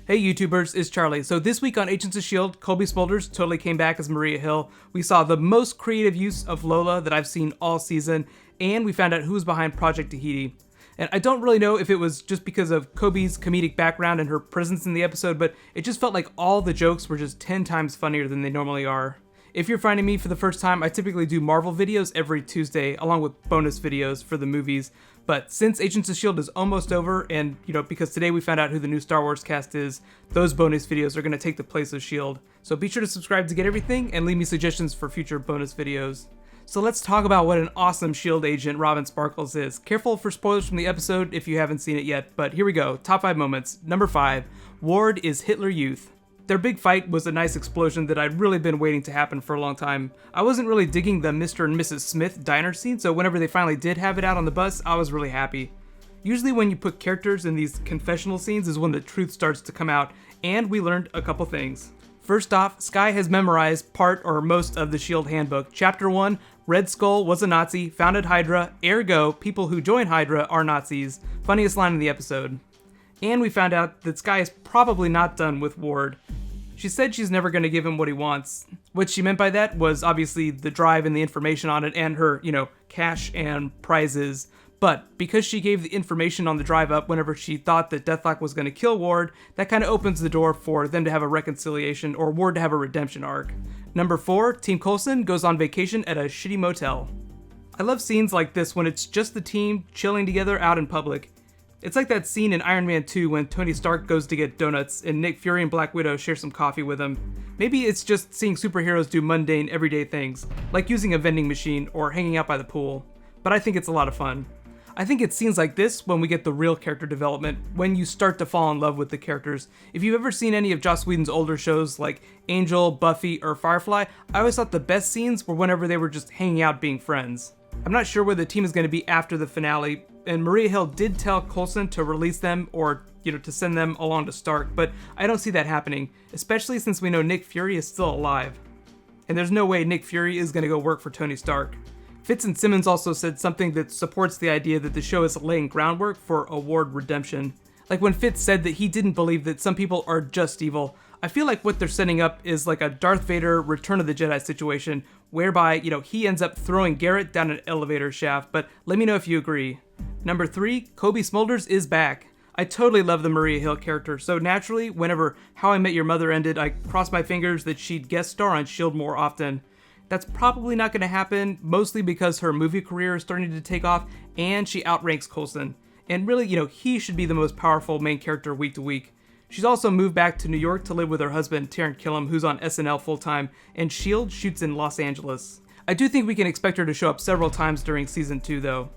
Hey YouTubers, it's Charlie. So this week on Agents of S.H.I.E.L.D., Cobie Smulders totally came back as Maria Hill. We saw the most creative use of Lola that I've seen all season, and we found out who was behind Project Tahiti. And I don't really know if it was just because of Cobie's comedic background and her presence in the episode, but it just felt like all the jokes were just 10 times funnier than they normally are. If you're finding me for the first time, I typically do Marvel videos every Tuesday, along with bonus videos for the movies. But since Agents of S.H.I.E.L.D. is almost over, and because today we found out who the new Star Wars cast is, those bonus videos are going to take the place of S.H.I.E.L.D. So be sure to subscribe to get everything, and leave me suggestions for future bonus videos. So let's talk about what an awesome S.H.I.E.L.D. agent Robin Sparkles is. Careful for spoilers from the episode if you haven't seen it yet, but here we go. Top 5 moments. Number 5, Ward is Hitler Youth. Their big fight was a nice explosion that I'd really been waiting to happen for a long time. I wasn't really digging the Mr. and Mrs. Smith diner scene, so whenever they finally did have it out on the bus, I was really happy. Usually when you put characters in these confessional scenes is when the truth starts to come out, and we learned a couple things. First off, Skye has memorized part or most of the S.H.I.E.L.D. handbook. Chapter 1, Red Skull was a Nazi, founded Hydra, ergo, people who join Hydra are Nazis. Funniest line in the episode. And we found out that Skye is probably not done with Ward. She said she's never going to give him what he wants. What she meant by that was obviously the drive and the information on it and her, cash and prizes. But because she gave the information on the drive up whenever she thought that Deathlok was going to kill Ward, that kind of opens the door for them to have a reconciliation or Ward to have a redemption arc. Number 4, Team Coulson goes on vacation at a shitty motel. I love scenes like this when it's just the team chilling together out in public. It's like that scene in Iron Man 2 when Tony Stark goes to get donuts and Nick Fury and Black Widow share some coffee with him. Maybe it's just seeing superheroes do mundane, everyday things, like using a vending machine or hanging out by the pool. But I think it's a lot of fun. I think it's scenes like this when we get the real character development, when you start to fall in love with the characters. If you've ever seen any of Joss Whedon's older shows like Angel, Buffy, or Firefly, I always thought the best scenes were whenever they were just hanging out being friends. I'm not sure where the team is going to be after the finale, and Maria Hill did tell Coulson to release them or, to send them along to Stark, but I don't see that happening, especially since we know Nick Fury is still alive. And there's no way Nick Fury is going to go work for Tony Stark. Fitz and Simmons also said something that supports the idea that the show is laying groundwork for a Ward redemption. Like when Fitz said that he didn't believe that some people are just evil. I feel like what they're setting up is like a Darth Vader Return of the Jedi situation, whereby, he ends up throwing Garrett down an elevator shaft, but let me know if you agree. Number 3, Cobie Smulders is back. I totally love the Maria Hill character, so naturally, whenever How I Met Your Mother ended, I crossed my fingers that she'd guest star on S.H.I.E.L.D. more often. That's probably not going to happen, mostly because her movie career is starting to take off, and she outranks Coulson. And really, he should be the most powerful main character week to week. She's also moved back to New York to live with her husband, Taran Killam, who's on SNL full-time, and S.H.I.E.L.D. shoots in Los Angeles. I do think we can expect her to show up several times during Season 2, though.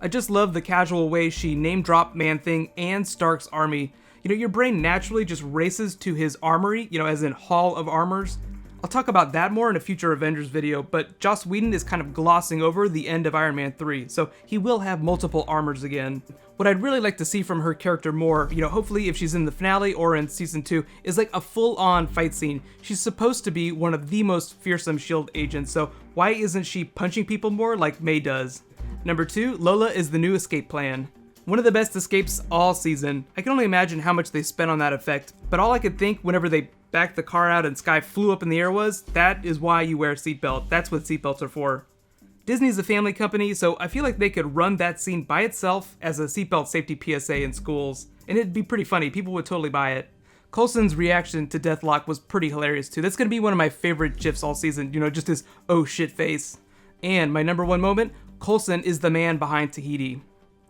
I just love the casual way she name-dropped Man-Thing and Stark's army. Your brain naturally just races to his armory, as in Hall of Armors. I'll talk about that more in a future Avengers video, but Joss Whedon is kind of glossing over the end of Iron Man 3, so he will have multiple armors again. What I'd really like to see from her character more, hopefully if she's in the finale or in Season 2, is like a full-on fight scene. She's supposed to be one of the most fearsome S.H.I.E.L.D. agents, so why isn't she punching people more like May does? Number 2, Lola is the new escape plan. One of the best escapes all season. I can only imagine how much they spent on that effect, but all I could think whenever they backed the car out and Skye flew up in the air was, that is why you wear a seatbelt. That's what seatbelts are for. Disney's a family company, so I feel like they could run that scene by itself as a seatbelt safety PSA in schools, and it'd be pretty funny. People would totally buy it. Coulson's reaction to Deathlok was pretty hilarious too. That's gonna be one of my favorite GIFs all season, just his oh shit face. And my number 1 moment, Coulson is the man behind Tahiti.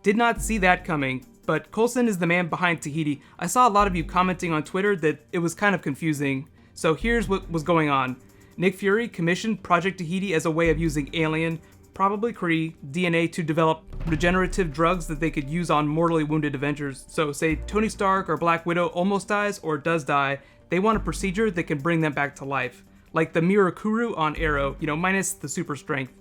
Did not see that coming, but Coulson is the man behind Tahiti. I saw a lot of you commenting on Twitter that it was kind of confusing. So here's what was going on. Nick Fury commissioned Project Tahiti as a way of using alien, probably Kree, DNA to develop regenerative drugs that they could use on mortally wounded Avengers. So say Tony Stark or Black Widow almost dies or does die, they want a procedure that can bring them back to life. Like the Mirakuru on Arrow, minus the super strength.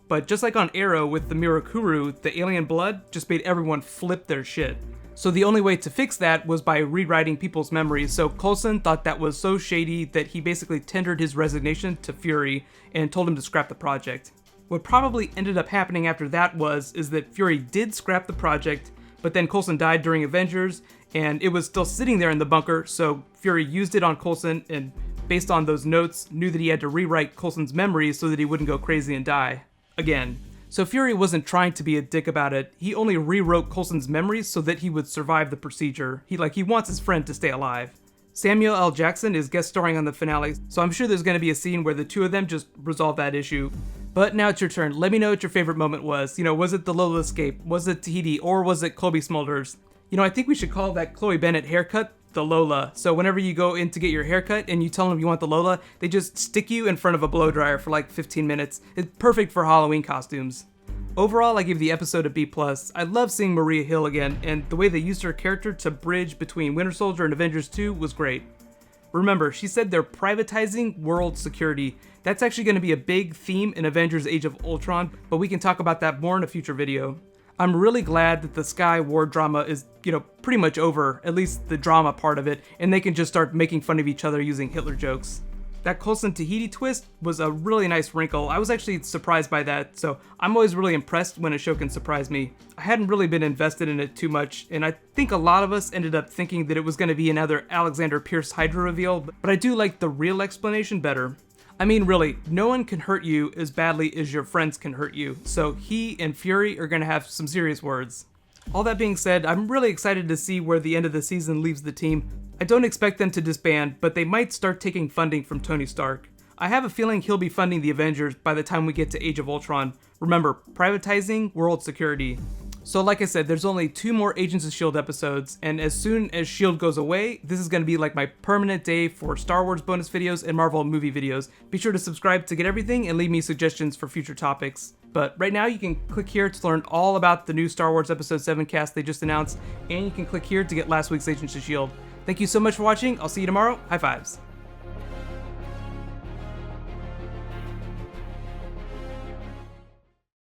But just like on Arrow with the Mirakuru, the alien blood just made everyone flip their shit. So the only way to fix that was by rewriting people's memories, so Coulson thought that was so shady that he basically tendered his resignation to Fury and told him to scrap the project. What probably ended up happening after that is that Fury did scrap the project, but then Coulson died during Avengers, and it was still sitting there in the bunker, so Fury used it on Coulson, and based on those notes, knew that he had to rewrite Coulson's memories so that he wouldn't go crazy and die. Again. So Fury wasn't trying to be a dick about it, he only rewrote Coulson's memories so that he would survive the procedure. He wants his friend to stay alive. Samuel L. Jackson is guest starring on the finale, so I'm sure there's going to be a scene where the two of them just resolve that issue. But now it's your turn. Let me know what your favorite moment was. Was it the Lola escape? Was it Tahiti? Or was it Cobie Smulders? I think we should call that Chloe Bennet haircut the Lola. So whenever you go in to get your haircut and you tell them you want the Lola, they just stick you in front of a blow dryer for like 15 minutes. It's perfect for Halloween costumes. Overall, I give the episode a B+. I love seeing Maria Hill again, and the way they used her character to bridge between Winter Soldier and Avengers 2 was great. Remember, she said they're privatizing world security. That's actually going to be a big theme in Avengers Age of Ultron, but we can talk about that more in a future video. I'm really glad that the Sky War drama is, pretty much over, at least the drama part of it, and they can just start making fun of each other using Hitler jokes. That Coulson Tahiti twist was a really nice wrinkle. I was actually surprised by that, so I'm always really impressed when a show can surprise me. I hadn't really been invested in it too much, and I think a lot of us ended up thinking that it was going to be another Alexander Pierce Hydra reveal, but I do like the real explanation better. I mean, really, no one can hurt you as badly as your friends can hurt you, so he and Fury are going to have some serious words. All that being said, I'm really excited to see where the end of the season leaves the team. I don't expect them to disband, but they might start taking funding from Tony Stark. I have a feeling he'll be funding the Avengers by the time we get to Age of Ultron. Remember, privatizing world security. So like I said, there's only 2 more Agents of S.H.I.E.L.D. episodes, and as soon as S.H.I.E.L.D. goes away, this is going to be like my permanent day for Star Wars bonus videos and Marvel movie videos. Be sure to subscribe to get everything and leave me suggestions for future topics. But right now you can click here to learn all about the new Star Wars Episode 7 cast they just announced, and you can click here to get last week's Agents of S.H.I.E.L.D. Thank you so much for watching, I'll see you tomorrow, high fives.